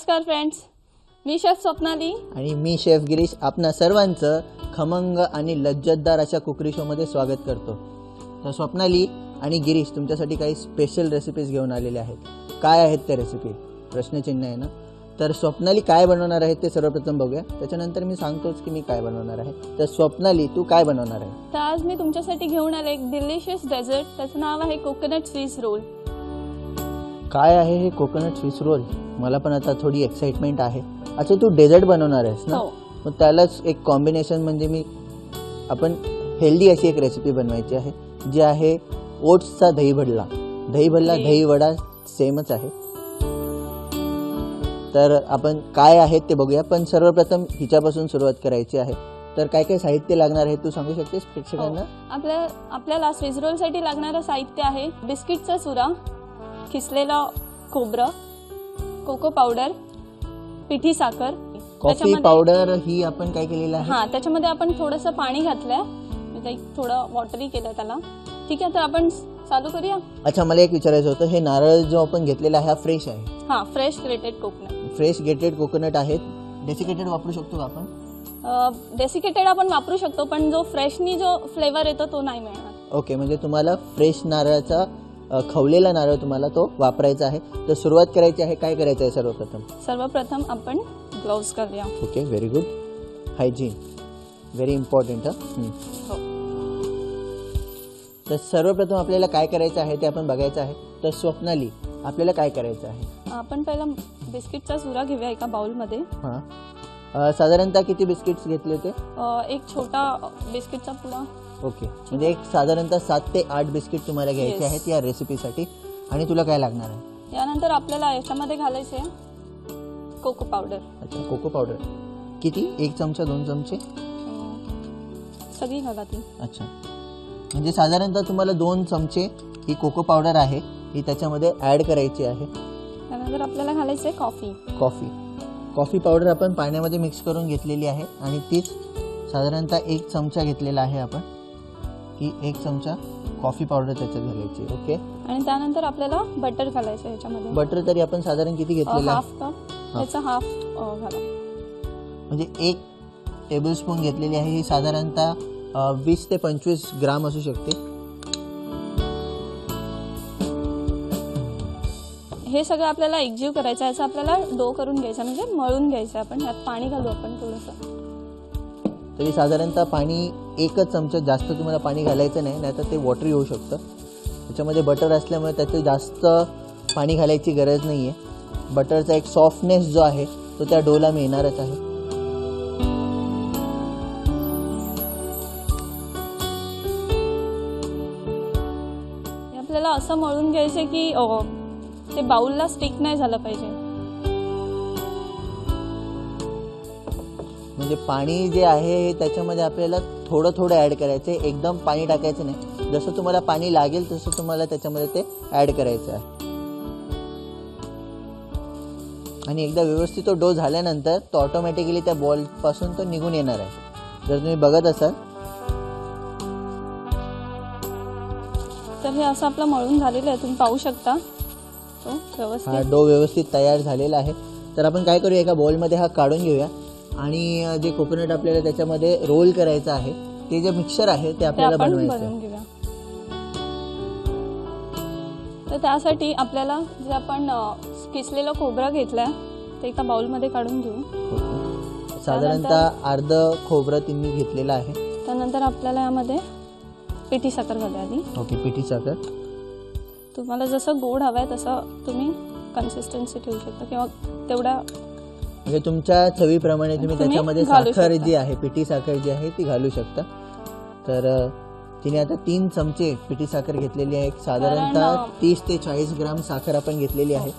नमस्कार फ्रेंड्स, मी शेफ स्वप्नाली आणि मी शेफ गिरीश आपणा सर्वांचं खमंग आणि लज्जतदार अशा कुकरी शोमध्ये स्वागत करतो। तर स्वप्नाली आणि गिरीश तुमच्यासाठी काही स्पेशल रेसिपीज घेऊन आलेले आहेत। काय आहेत त्या रेसिपी? प्रश्नचिन्ह आहे ना। तर स्वप्नाली काय बनवणार आहे ते सर्वप्रथम बघूया, त्याच्यानंतर मी सांगतोच की मी काय बनवणार आहे। तर स्वप्नाली तू काय बनवणार आहे? तर आज मी तुमच्यासाठी घेऊन आले एक डिलिशियस डेझर्ट, त्याचं नाव आहे कोकोनट स्वीस रोल। काय आहे हे कोकोनट स्वीस रोल? मला पण आता थोडी एक्साइटमेंट आहे। अच्छा, तू डेझर्ट बनवणार आहेस ना? मग त्यालाच एक कॉम्बिनेशन म्हणजे आपण हेल्दी अशी एक रेसिपी बनवायची आहे, जी आहे ओट्सचा दही भल्ला। दही वडा सेमच आहे। तर आपण काय आहे ते बघूया, पण सर्वप्रथम हिच्यापासून सुरुवात करायची आहे। तर काय काय साहित्य लागणार आहे तू सांगू शकतेस प्रेक्षकांना? आपल्याला स्वीस रोल साठी लागणारं साहित्य आहे बिस्किटचा चुरा, किसलेला खोबरं, कोको पावडर, पिठी साखर, कॉफी पावडर ही आपण काय केलेलं आहे? हां, त्याच्यामध्ये आपण थोडंसं पाणी घातलंय, म्हणजे थोडं वॉटरी केलं त्याला। ठीक आहे, तर आपण चालू करूया। अच्छा, मला एक विचारायचं होतं, हे नारळ जो आपण घेतलेला आहे हा फ्रेश आहे? हां, fresh grated coconut. Fresh grated coconut आहेत। डेसिकेटेड वापरू शकतो का आपण? डेसिकेटेड आपण वापरू शकतो, पण जो फ्रेशनी जो फ्लेवर येतो तो नाही मिळणार। ओके, म्हणजे तुम्हाला फ्रेश नारळाचा खवलेला नारळ तुम्हाला तो वापरायचा आहे। तर सुरुवात करायची आहे, काय करायचं आहे सर्वप्रथम आपण ग्लोव्स करूया। Okay, very good. Hygiene very important. तर सर्वप्रथम आपल्याला काय करायचं आहे ते आपण बघायचं आहे। तर स्वप्नाली आपल्याला काय करायचं आहे? आपण पहिला बिस्किटचा चुरा घेऊया एका बाउल मध्ये। हां, साधारणतः किती बिस्किट्स घेतले होते? एक छोटा बिस्किटचा पुडा। ओके, म्हणजे एक साधारणतः 7 ते 8 बिस्किट तुम्हाला घ्यायचे आहेत या रेसिपीसाठी। आणि तुला काय लागणार आहे? यानंतर आपल्याला याच्यामध्ये घालायचे कोको पावडर। अच्छा, कोको पावडर किती? 1 चमचा, 2 चमचे? सगळी घाला ती। अच्छा, म्हणजे साधारणतः तुम्हाला 2 चमचे ही कोको पावडर आहे ही त्याच्यामध्ये ऍड करायची आहे। त्यानंतर आपल्याला घालायचे कॉफी पावडर आपण पाण्यामध्ये मिक्स करून घेतलेली आहे आणि तीच साधारणतः 1 चमचा घेतलेला आहे आपण, की 1 चमचा कॉफी पावडर त्याच्यात घालायची। ओके, आणि त्यानंतर आपल्याला बटर घालायचं याच्यामध्ये। बटर तरी आपण साधारण किती घेतलेला? हाफ कप, त्याचा हाफ घाला, म्हणजे 1 टेबलस्पून घेतलेली आहे। ही साधारणतः 20 ते 25 ग्राम असू शकते। हे सगळं आपल्याला एकजीव करायचं आहे। याचा आपल्याला डो करून घ्यायचा, म्हणजे मळून घ्यायचं। आपण यात पाणी घालू आपण थोडंसं, तरी साधारणतः पाणी 1 चमचा, जास्त तुम्हाला पाणी घालायचं नाही, नाहीतर ते वॉटरी होऊ शकतं। त्याच्यामध्ये बटर असल्यामुळे त्यात जास्त पाणी घालायची गरज नाही आहे। बटरचा एक सॉफ्टनेस जो आहे तो त्या डोला मिळणारच आहे। आपल्याला असं मळून घ्यायचं की ते बाउलला स्टिक नाही झालं पाहिजे। म्हणजे पाणी जे आहे त्याच्यामध्ये आपल्याला थोडं थोडं ऍड करायचं आहे, एकदम पाणी टाकायचं नाही। जसं तुम्हाला पाणी लागेल तसं तुम्हाला त्याच्यामध्ये ते ऍड करायचं आहे। आणि एकदा व्यवस्थित तो डो झाल्यानंतर तो ऑटोमॅटिकली त्या बॉल पासून तो निघून येणार आहे। जर तुम्ही बघत असाल तर हे असं आपलं मळून झालेलं आहे, तुम्ही पाहू शकता। तो व्यवस्थित, हा डो व्यवस्थित तयार झालेला आहे। तर आपण काय करूया, एका बॉलमध्ये हा काढून घेऊया आणि जे कोकोनट आपल्याला त्याच्यामध्ये रोल करायचं आहे, ते जे मिक्सचर आहे ते आपल्याला बनवायचं घेऊया। तर त्यासाठी आपल्याला जे आपण किसलेलं खोबरं घेतलंय ते एका बाउलमध्ये काढून घेऊ। साधारणतः अर्ध खोबरं तुम्ही घेतलेलं आहे। त्यानंतर आपल्याला यामध्ये पिठी साखर घालूया आधी। ओके, पिठी साखर तुम्हाला जसं गोड हवंय तसं तुम्ही कन्सिस्टन्सी ठेवू शकता, किंवा तेवढा म्हणजे तुमच्या चवीप्रमाणे तुम्ही त्याच्यामध्ये साखर जी आहे, पिठी साखर जी आहे ती घालू शकता। तर तिने आता 3 चमचे पिठी साखर घेतलेली आहे। साधारणतः 30 ते 40 ग्राम साखर आपण घेतलेली आहे।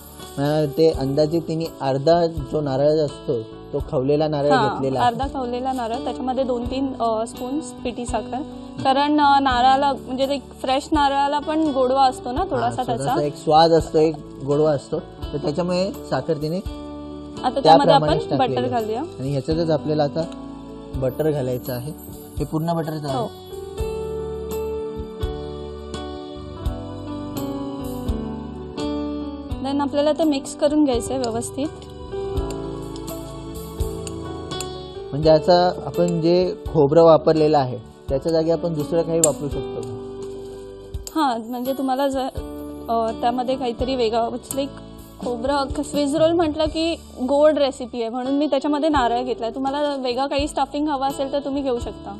ते अंदाजे तिने अर्धा जो नारळ असतो तो खवलेला नारळ घेतलेला आहे, अर्धा खवलेला नारळ, त्याच्यामध्ये 2-3 स्पून पिठी साखर। कारण नारळाला म्हणजे फ्रेश नारळाला पण गोडवा असतो ना थोडासा, त्याचा एक स्वाद असतो, एक गोडवा असतो, तर त्याच्यामुळे साखर तिने। आता त्यामध्ये आपण बटर घालूया आणि ह्याच्यातच आपल्याला आता बटर घालायचं आहे। हे पूर्ण बटरचं आहे। देन आपल्याला ते मिक्स करून घ्यायचं व्यवस्थित। म्हणजे आता आपण जे खोबरं वापरलेलं आहे त्याच्या जागी आपण दुसरं काही वापरू शकतो का? हां, म्हणजे तुम्हाला जर त्यामध्ये काहीतरी वेगळं लाईक खोबरं स्विस रोल म्हटलं की गोड रेसिपी आहे म्हणून मी त्याच्यामध्ये नारळ घेतला आहे. तुम्हाला वेगळं काही स्टफिंग हवं असेल तर तुम्ही घेऊ शकता.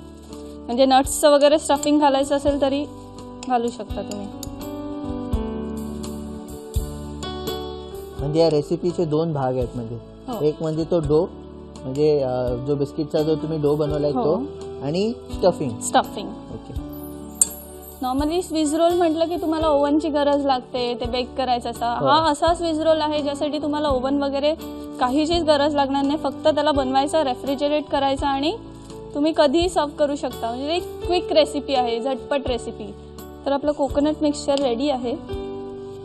म्हणजे नट्सचं वगैरे स्टफिंग घालायचं असेल तरी घालू शकता तुम्ही. म्हणजे या रेसिपीचे 2 भाग आहेत. म्हणजे हो. एक म्हणजे तो डो, म्हणजे जो बिस्किटचा जो तुम्ही डो बनवलाय हो. तो, आणि stuffing. Okay. Normally Swiss roll म्हटलं की तुम्हाला ओव्हनची गरज लागते, ते बेक करायचं असं. हो. हा असा स्विस रोल आहे ज्यासाठी तुम्हाला ओव्हन वगैरे काहीचीच गरज लागणार नाही. फक्त त्याला बनवायचं, रेफ्रिजरेट करायचं आणि तुम्ही कधीही सर्व करू शकता. म्हणजे एक क्विक रेसिपी आहे, झटपट रेसिपी. तर आपलं कोकोनट मिक्सचर रेडी आहे.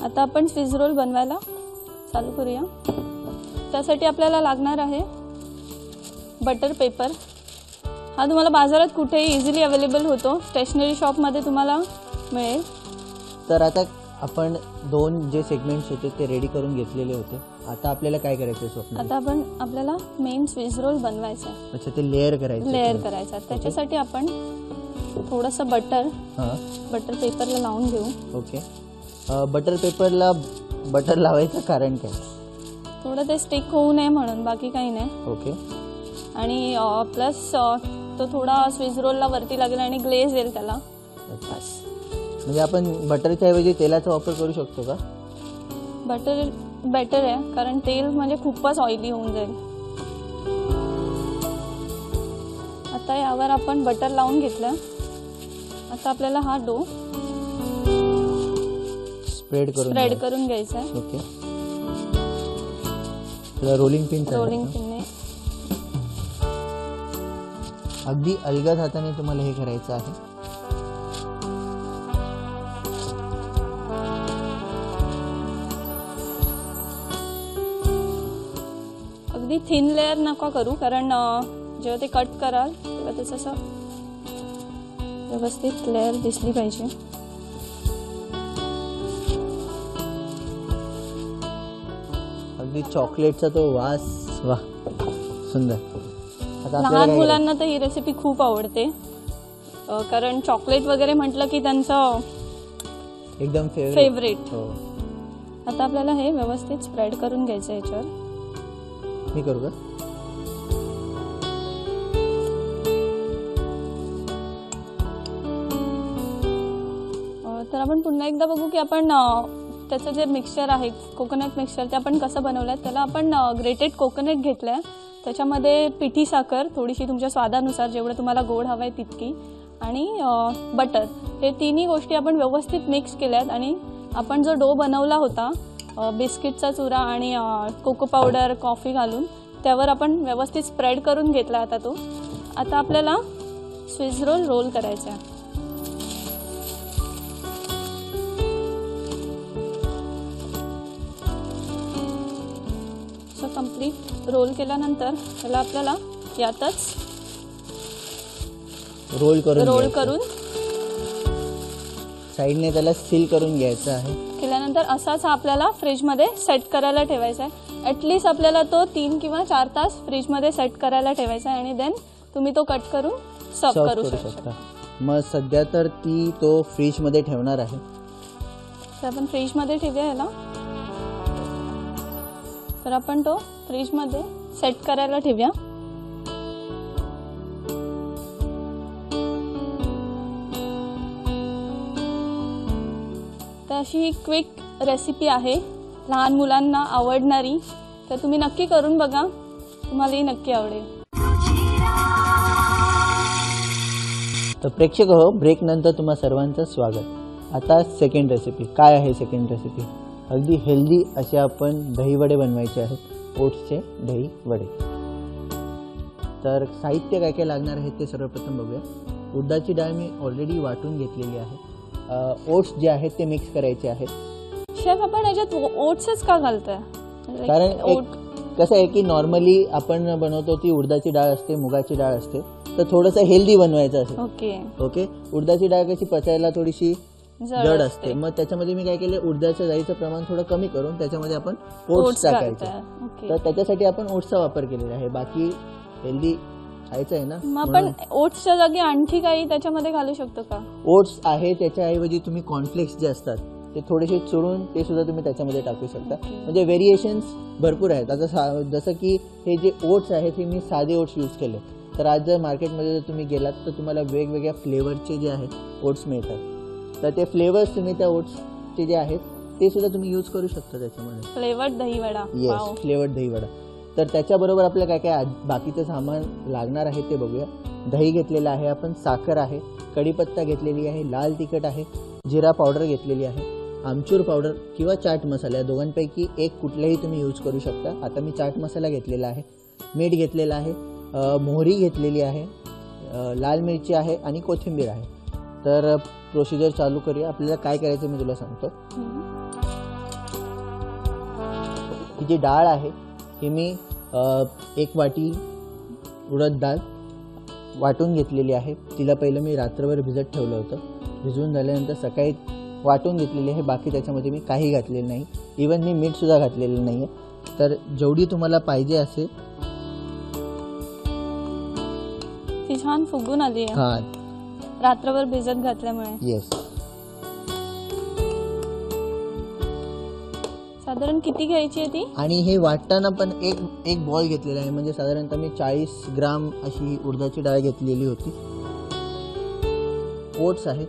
आता आपण स्विस रोल बनवायला चालू करूया. त्यासाठी आपल्याला लागणार आहे बटर पेपर. हा तुम्हाला बाजारात कुठेही इझिली अवेलेबल होतो, स्टेशनरी शॉपमध्ये तुम्हाला मिळेल. तर आता आपण 2 जे सेगमेंट्स होते ते रेडी करून घेतलेले होते. आता आपल्याला काय करायचं स्वप्न? आता आपल्याला मेन स्विस रोल बनवायचा आहे. अच्छा, ते लेअर करायचं. त्याच्यासाठी आपण थोडंसं बटर पेपरला लावून घेऊ. ओके. बटर पेपरला बटर लावायचं कारण काय? थोडं ते स्टिक होऊ नये म्हणून, बाकी काही नाही. ओके. आणि प्लस तो थोडा स्विस रोलला वरती लागेल आणि ग्लेज येईल त्याला. अच्छा. म्हणजे आपण बटरच्या ऐवजी तेलाचा वापर करू शकतो का? बटर बेटर आहे, कारण तेल म्हणजे खूपच ऑइली होऊन जाईल. आता यावर आपण बटर लावून घेतलं. आता आपल्याला हा डो स्प्रेड करून घ्यायचा आहे. ओके. रोलिंग पिनने अगदी अलगद हाताने तुम्हाला हे करायचं आहे. अगदी थिन लेअर नका करू, कारण जेव्हा ते कट कराल तेव्हा त्याचं असं व्यवस्थित लेअर दिसली पाहिजे. अगदी चॉकलेटचा तो वास, वा सुंदर. आता लहान मुलांना तर ही रेसिपी खूप आवडते, कारण चॉकलेट वगैरे म्हटलं की त्यांचं एकदम फेवरेट. हो. आता आपल्याला हे व्यवस्थित स्प्रेड करून घ्यायचं याच्यावर. मी करू का? तर आपण पुन्हा एकदा बघू की आपण त्याचं जे मिक्सचर आहे, कोकोनट मिक्सचर, ते आपण कसं बनवलं आहे. त्याला आपण ग्रेटेड कोकोनट घेतलं आहे, त्याच्यामध्ये पिठी साखर थोडीशी तुमच्या स्वादानुसार, जेवढं तुम्हाला गोड हवं आहे तितकी, आणि बटर, हे तिन्ही गोष्टी आपण व्यवस्थित मिक्स केल्या आहेत. आणि आपण जो डो बनवला होता बिस्किटचा चुरा आणि कोको पावडर, कॉफी घालून, त्यावर आपण व्यवस्थित स्प्रेड करून घेतला. आता आपल्याला स्विस रोल करायचा आहे. कंप्लीट रोल केल्यानंतर त्याला आपल्याला यातच रोल करून साईडने त्याला सील करून घ्यायचं आहे. केल्यानंतर असाच आपल्याला फ्रीजमध्ये सेट करायला ठेवायचा आहे. ॲटलिस्ट आपल्याला तो 3 किंवा 4 तास फ्रीजमध्ये सेट करायला ठेवायचा आहे, आणि देन तुम्ही तो कट करून सर्व करू शकता. मग सध्या तर तो फ्रीजमध्ये ठेवणार आहे. तर आपण फ्रीजमध्ये ठेवूया याला. तर आपण तो फ्रीजमध्ये सेट करायला ठेवूया. तर अशी ही क्विक रेसिपी आहे, लहान मुलांना आवडणारी. तर तुम्ही नक्की करून बघा, तुम्हालाही नक्की आवडेल. तर प्रेक्षक हो, ब्रेक नंतर तुम्हा सर्वांचं स्वागत. आता सेकंड रेसिपी. काय आहे सेकंड रेसिपी? अगदी हेल्दी असे आपण दहीवडे बनवायचे आहेत, ओट्सचे दही वडे. तर साहित्य काय काय लागणार आहे ते सर्वप्रथम बघूया. उडदाची डाळ मी ऑलरेडी वाटून घेतलेली आहे. ओट्स जे आहेत ते मिक्स करायचे आहेत. शेफ, आपण याच्यात ओट्सच का घालतोय? कारण कसं आहे की नॉर्मली आपण बनवतो ती उडदाची डाळ असते, मुगाची डाळ असते, तर थोडंसं हेल्दी बनवायचं असेल. ओके. उडदाची डाळ कशी पचायला थोडीशी जड असते, मग त्याच्यामध्ये मी काय केलं, उडदाच्या डाळीचं प्रमाण थोडं कमी करून त्याच्यामध्ये आपण ओट्स टाकायचे. तर त्याच्यासाठी आपण ओट्सचा वापर केलेला आहे. बाकी हेल्दी खायचं आहे ना. मग आपण ओट्सच्या जागी आणखी काही त्याच्यामध्ये घालू शकतो का? ओट्स आहे, त्याच्याऐवजी तुम्ही कॉर्नफ्लेक्स जे असतात ते थोडेसे चुरून ते सुद्धा तुम्ही त्याच्यामध्ये टाकू शकता. म्हणजे व्हेरिएशन्स भरपूर आहेत. आता जसं की हे जे ओट्स आहेत हे मी साधे ओट्स यूज केले, तर आज जर मार्केटमध्ये जर तुम्ही गेलात तर तुम्हाला वेगवेगळ्या फ्लेवरचे जे आहेत ओट्स मिळतात. तर ते फ्लेवर्स तुम्ही त्या ओट्सचे जे आहेत ते सुद्धा तुम्ही यूज करू शकता त्याच्यामध्ये. Flavoured dahi vada. Yes, flavoured dahi vada. तर त्याच्याबरोबर आपल्याला काय काय बाकीचं सामान लागणार आहे ते बघूया. दही घेतलेलं आहे आपण, साखर आहे, कढीपत्ता घेतलेली आहे, लाल तिखट आहे, जिरा पावडर घेतलेली आहे, आमचूर पावडर किंवा चाट मसाला या दोघांपैकी एक कुठलाही तुम्ही यूज करू शकता. आता मी चाट मसाला घेतलेला आहे, मीठ घेतलेलं आहे, मोहरी घेतलेली आहे, लाल मिरची आहे आणि कोथिंबीर आहे. तर प्रोसिजर चालू करूया. आपल्याला काय करायचं मी तुला सांगतो. ही जी डाळ आहे ही मी 1 वाटी उडद डाळ वाटून घेतलेली आहे. तिला पहिलं मी रात्रभर भिजत ठेवलं होतं. भिजवून झाल्यानंतर सकाळी वाटून घेतलेली आहे. बाकी त्याच्यामध्ये मी काही घातलेलं नाही, इवन मी मीठसुद्धा घातलेलं नाही आहे. तर जेवढी तुम्हाला पाहिजे असेल. ती छान फुगून आली आहे. हां, रात्रभर भिजत घातल्यामुळे. येस. साधारण किती घ्यायची आहे ती? आणि हे वाटताना पण एक बॉल घेतलेला आहे. म्हणजे साधारणतः मी 40 ग्राम अशी उडदाची डाळ घेतलेली होती. ओट्स आहेत,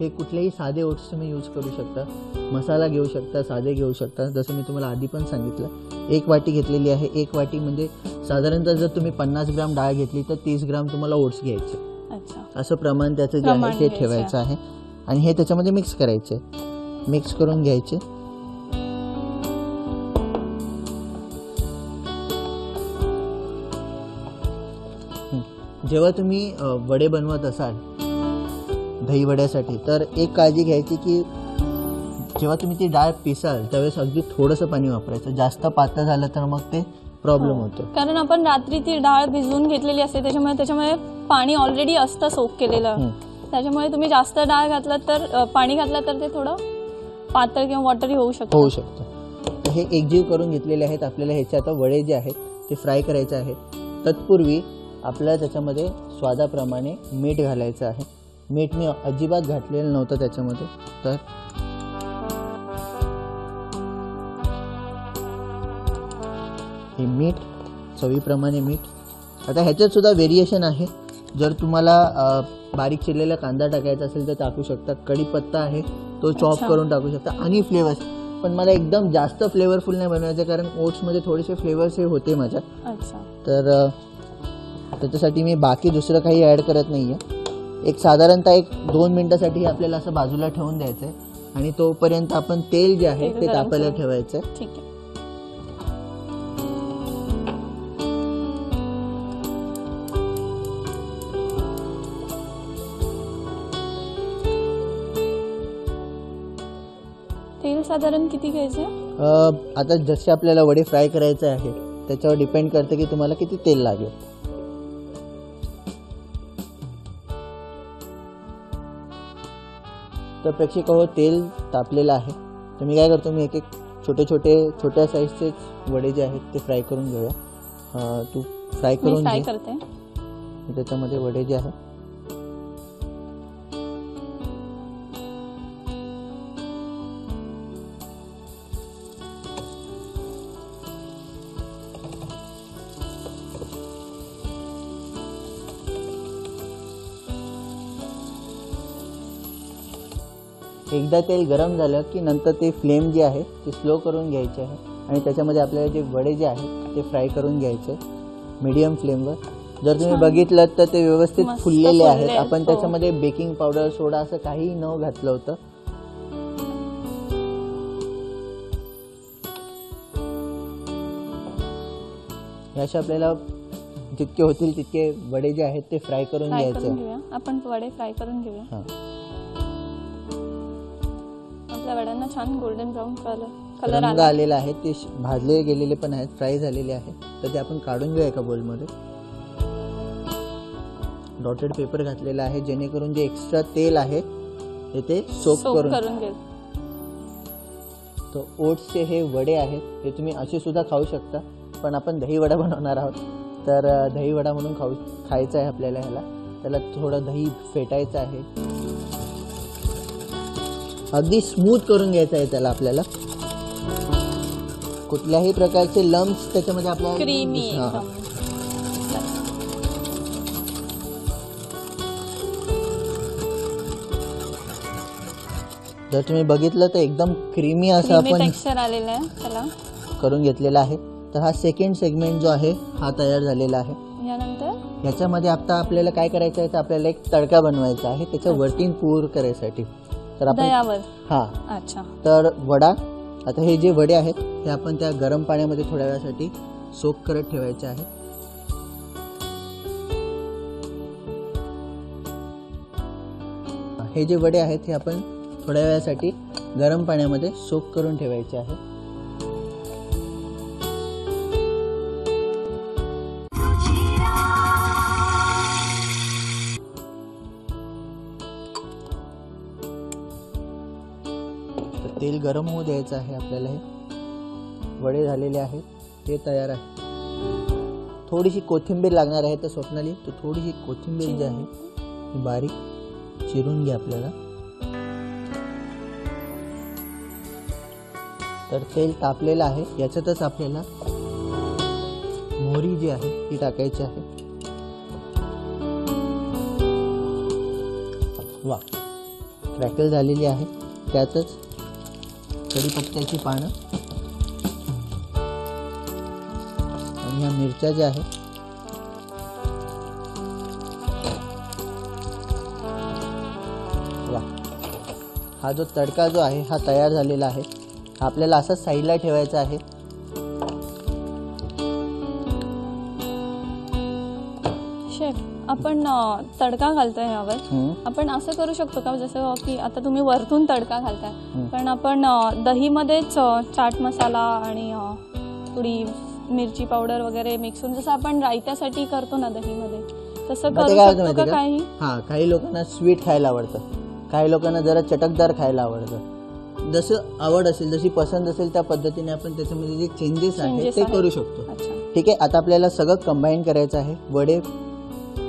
हे कुठलेही साधे ओट्स तुम्ही यूज करू शकता. मसाला घेऊ शकता, साधे घेऊ शकता. जसं मी तुम्हाला आधी पण सांगितलं, 1 वाटी घेतलेली आहे. 1 वाटी म्हणजे साधारणतः जर तुम्ही 50 ग्राम डाळ घेतली तर 30 ग्राम तुम्हाला ओट्स घ्यायचे. अच्छा. असं प्रमाण त्याचं जे आहे ते ठेवायचं आहे. आणि हे त्याच्यामध्ये मिक्स करायचे, मिक्स करून घ्यायचे. जेव्हा तुम्ही वडे बनवत असाल दही वड्यासाठी, तर एक काळजी घ्यायची की जेव्हा तुम्ही ती डाळ पिसाल त्यावेळेस अगदी थोडंसं पाणी वापरायचं. जास्त पातळ झालं तर मग ते प्रॉब्लेम होतो. कारण आपण रात्री ती डाळ भिजवून घेतलेली असते, त्याच्यामुळे पाणी ऑलरेडी असतं सोक केलेलं. त्याच्यामुळे तुम्ही जास्त डाळ घातलात तर पाणी घातलं तर ते थोडं पातळ किंवा वॉटरी होऊ शकतं. तर हे एकजीव करून घेतलेले आहेत. आपल्याला ह्याचे आता वडे जे आहेत ते फ्राय करायचे आहेत. तत्पूर्वी आपल्याला त्याच्यामध्ये स्वादाप्रमाणे मीठ घालायचं आहे. मीठ मी अजिबात घातलेलं नव्हतं त्याच्यामध्ये. तर हे मीठ, चवीप्रमाणे मीठ. आता ह्याच्यात सुद्धा व्हेरिएशन आहे. जर तुम्हाला बारीक चिरलेला कांदा टाकायचा असेल तर टाकू शकता. कढीपत्ता आहे तो चॉप करून टाकू शकता. आणि फ्लेवर्स, पण मला एकदम जास्त फ्लेवरफुल नाही बनवायचं कारण ओट्समध्ये थोडेसे फ्लेवर्स हे होते माझ्या. तर त्याच्यासाठी मी बाकी दुसरं काही ॲड करत नाही आहे. एक साधारणतः 2 मिनटासाठी आपल्याला असं बाजूला ठेवून द्यायचं आहे. आणि तोपर्यंत आपण तेल जे आहे ते तापायला ठेवायचं आहे. ठीक आहे. तेल साधारण किती घ्यायचं? आता जसे आपल्याला वडे फ्राय करायचे आहे त्याच्यावर डिपेंड करते की तुम्हाला किती तेल लागेल. तर प्रेक्षक हो, तेल तापलेलं आहे. तर मी काय करतो, मी एक छोट्या साईजचेच वडे जे आहेत ते फ्राय करून घेऊया. तू फ्राय करून घे. करते त्याच्यामध्ये वडे जे आहेत एकदा तेल गरम झालं की नंतर ते फ्लेम जी आहे ती स्लो करून घ्यायची आहे. आणि त्याच्यामध्ये आपल्याला जे वडे जे आहेत ते फ्राय करून घ्यायचे मीडियम फ्लेमवर. जर तुम्ही बघितलं तर ते व्यवस्थित फुललेले आहेत. आपण त्याच्यामध्ये बेकिंग पावडर, सोडा असं काही न घातलं होतं. अशा आपल्याला जितके होतील तितके वडे जे आहेत ते फ्राय करून घ्यायचे. आपण वडे फ्राय करून घेऊया. आपल्या वड्यांना छान गोल्डन ब्राऊन कलर आलेला आहे. ते भाजले गेलेले पण आहेत, फ्राय झालेले आहेत. तर ते आपण काढून घेऊया एका बोलमध्ये. डॉटेड पेपर घातलेला आहे जेणेकरून जे एक्स्ट्रा तेल आहे ते सोक करून घेऊ. तर ओट्सचे हे वडे आहेत, हे तुम्ही असे सुद्धा खाऊ शकता. पण आपण दही वडा बनवणार आहोत तर दही वडा म्हणून खायचा आहे आपल्याला ह्याला. त्याला थोडं दही फेटायचं आहे, अगदी स्मूथ करून घ्यायचं आहे त्याला आपल्याला. कुठल्याही प्रकारचे लम्स त्याच्यामध्ये आपल्याला क्रीमी एकदम. जर तुम्ही बघितलं तर एकदम क्रीमी असं आपण टेक्स्चर आलेलं आहे त्याला करून घेतलेला आहे. तर हा सेकंड सेगमेंट जो आहे हा तयार झालेला आहे. यानंतर याच्यामध्ये आता आपल्याला काय करायचं आहे, तर आपल्याला एक तडका बनवायचा आहे त्याच्या वरती पूर करायसाठी. तर आपण दह्यावर. हा अच्छा. तर वडा, आता हे जे वडे आहेत हे आपण त्या गरम पाण्यामध्ये थोड्या वेळासाठी सोक करत ठेवायचे आहे. हे जे वडे आहेत हे आपण थोड्या वेळासाठी गरम पाण्यामध्ये सोक करून ठेवायचे आहे. तेल गरम होऊ द्यायचं आहे आपल्याला. हे वडे झालेले आहेत, ते तयार आहे. थोडीशी कोथिंबीर लागणार आहे. तर स्वप्नाली तर थोडीशी कोथिंबीर जी आहे ही बारीक चिरून घ्या आपल्याला. तर तेल तापलेलं आहे, याच्यातच आपल्याला मोहरी जी आहे ती टाकायची आहे. वा, क्रॅकल झालेली आहे. त्यातच कढीपत्त्याची पानं आणि ह्या मिरच्या ज्या आहेत वा, हा जो तडका जो आहे हा तयार झालेला आहे. आपल्याला असंच साईडला ठेवायचा आहे. शेफ, आपण तडका घालतोय यावर. आपण असं करू शकतो का, जसं की आता तुम्ही वरतून तडका घालताय, पण आपण दहीमध्येच चाट मसाला आणि थोडी मिरची पावडर वगैरे मिक्स करून, जसं आपण रायत्यासाठी करतो ना दहीमध्ये, तसं करू शकतो का काही? हा, काही लोकांना स्वीट खायला आवडतं, काही लोकांना जरा चटकदार खायला आवडतं. जसं आवड असेल, जशी पसंत असेल त्या पद्धतीने आपण त्याच्यामध्ये जे चेंजेस आहेत ते करू शकतो. ठीक आहे. आता आपल्याला सगळं कंबाईन करायचं आहे. वडे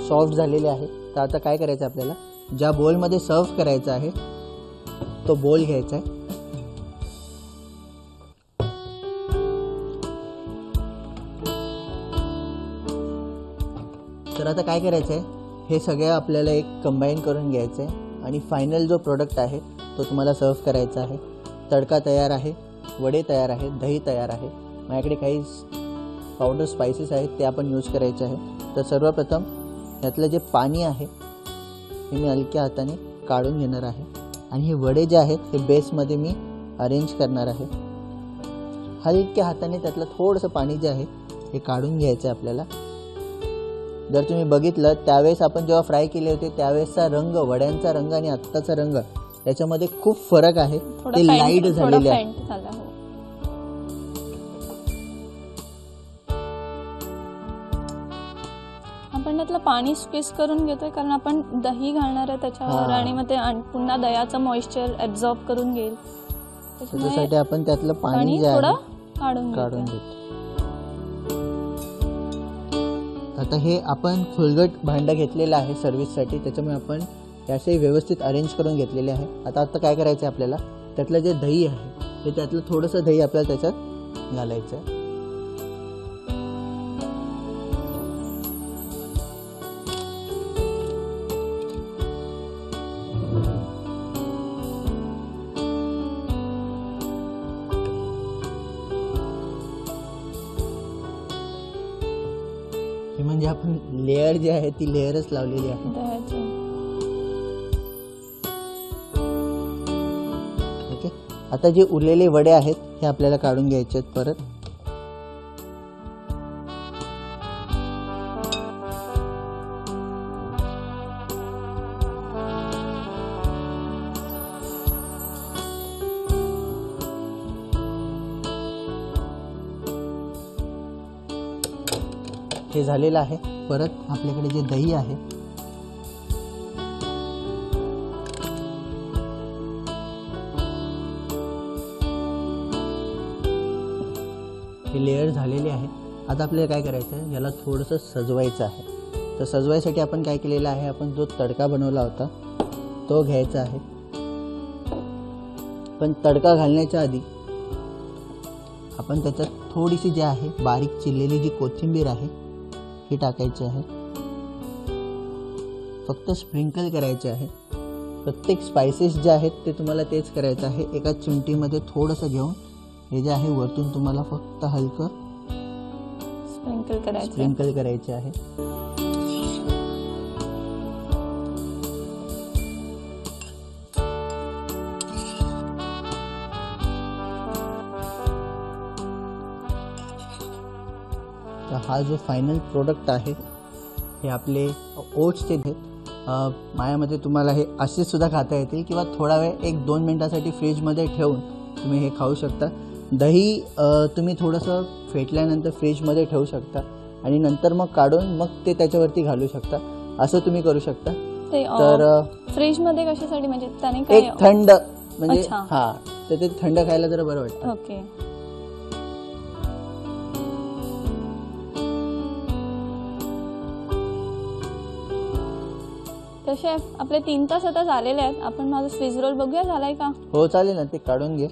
सॉफ्ट झालेले आहे. तर आता काय करायचं आपल्याला, ज्या बोलमध्ये सर्व करायचं आहे तो बोल घ्यायचा आहे. तर आता काय करायचं आहे, हे सगळं आपल्याला एक कंबाईन करून घ्यायचं आहे आणि फायनल जो प्रोडक्ट आहे तो तुम्हाला सर्व करायचा आहे. तडका तयार आहे, वडे तयार आहेत, दही तयार आहे. माझ्याकडे काही पावडर स्पायसेस आहेत ते आपण यूज करायचे आहे. तर सर्वप्रथम यातलं जे पाणी आहे हे मी हलक्या हाताने काढून घेणार आहे आणि हे वडे जे आहेत हे बेसमध्ये मी अरेंज करणार आहे. हलक्या हाताने त्यातलं थोडंसं पाणी जे आहे हे काढून घ्यायचं आहे आपल्याला. जर तुम्ही बघितलं त्यावेळेस आपण जेव्हा फ्राय केले होते त्यावेळेसचा रंग, वड्यांचा रंग आणि आत्ताचा रंग याच्यामध्ये खूप फरक आहे. ते लाईट झालेले आहे. आपण त्यातलं पाणी स्क्वीज करून घेतोय कारण आपण दही घालणार आहे त्याच्यावर आणि मग ते पुन्हा दह्याचं मॉइश्चर ॲब्झॉर्ब करून घेईल. त्याच्यासाठी आपण त्यातलं पाणी जे आहे काढून घेतो. आता हे आपण फुलगट भांडं घेतलेलं आहे सर्व्हिससाठी, त्याच्यामुळे आपण याचे व्यवस्थित अरेंज करून घेतलेले आहे. आता काय करायचं आहे आपल्याला, त्यातलं जे दही आहे ते त्यातलं थोडंसं दही आपल्याला त्याच्यात घालायचं आहे. म्हणजे आपण लेअर जी आहे ती लेअरच लावलेली आहे. ओके. आता जे उरलेले वडे आहेत हे आपल्याला काढून घ्यायचे आहेत परत. हे झालेलं आहे. परत आपल्याकडे जे दही आहे हे लेअर झालेले आहे. आता आपल्याला काय करायचं आहे, याला थोडंसं सजवायचं आहे. तर सजवायसाठी आपण काय केलेलं आहे, आपण जो तडका बनवला होता तो घ्यायचा आहे. पण तडका घालण्याच्या आधी आपण त्याच्यात थोडीशी जी आहे बारीक चिरलेली जी कोथिंबीर आहे ही टाकायची आहे. फक्त स्प्रिंकल करायचे आहे. प्रत्येक स्पायसेस जे आहेत ते तुम्हाला तेच करायचं आहे. एका चिमटीमध्ये थोडंसं घेऊन हे जे आहे वरतून तुम्हाला फक्त हलकं स्प्रिंकल करायचे आहे. तर हा जो फायनल प्रोडक्ट आहे हे आपले ओट्सचे आहेत. माझ्यामध्ये तुम्हाला हे असे सुद्धा खाता येतील किंवा थोडा वेळ 1-2 मिनटासाठी फ्रीजमध्ये ठेवून तुम्ही हे खाऊ शकता. दही तुम्ही थोडंसं फेटल्यानंतर फ्रीजमध्ये ठेवू शकता आणि नंतर मग काढून मग ते त्याच्यावरती घालू शकता. असं तुम्ही करू शकता. तर फ्रीजमध्ये कशासाठी, म्हणजे त्याने काय एक थंड म्हणजे अच्छा. हां, तर ते थंड खायला जरा बरं वाटतं. ओके. तसे आपले 3 तास आता झालेले आहेत. आपण माझा स्विस रोल बघूया झालाय का. हो चालेल ना, ते काढून घे.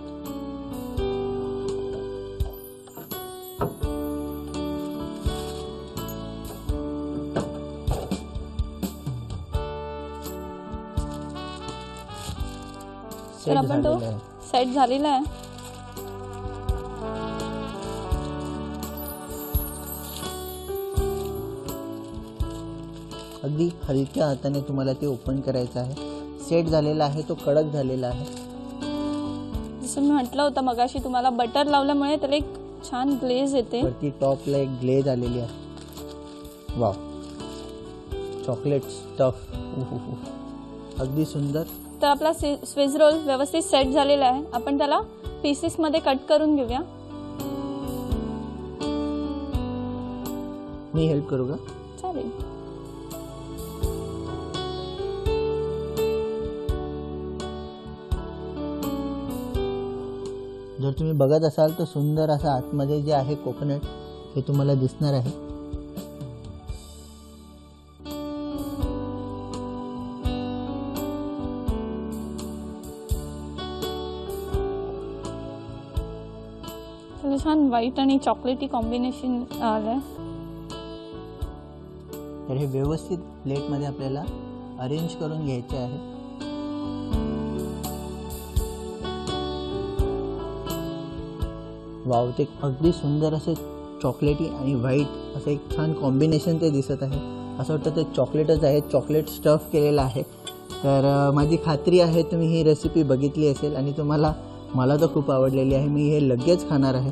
तर आपण तो सेट झालेला आहे. अगदी हलक्या हाताने तुम्हाला ते ओपन करायचं आहे. सेट झालेला आहे, तो कडक झालेला आहे. जसं मी म्हटलं होतं मगाशी तुम्हाला, बटर लावल्यामुळे त्याला एक छान ग्लेज येते. वरती टॉपला एक ग्लेज आलेली आहे. वाव, चॉकलेट स्टफ, अगदी सुंदर. तर आपला स्विस रोल व्यवस्थित सेट झालेला आहे. आपण त्याला पीसेसमध्ये कट करून घेऊया. मी हेल्प करू का? चालेल. जर तुम्ही बघत असाल तर सुंदर असं आतमध्ये जे आहे कोकोनट हे तुम्हाला दिसणार आहे. छान व्हाईट आणि चॉकलेटी कॉम्बिनेशन आलंय. तर हे व्यवस्थित प्लेटमध्ये आपल्याला अरेंज करून घ्यायचे आहे. वाव, ते अगदी सुंदर असे चॉकलेटी आणि व्हाईट असं एक छान कॉम्बिनेशन ते दिसत आहे. असं वाटतं ते चॉकलेटच आहे, चॉकलेट स्टफ केलेलं आहे. तर माझी खात्री आहे तुम्ही ही रेसिपी बघितली असेल आणि मला तर खूप आवडलेली आहे. मी हे लगेच खाणार आहे.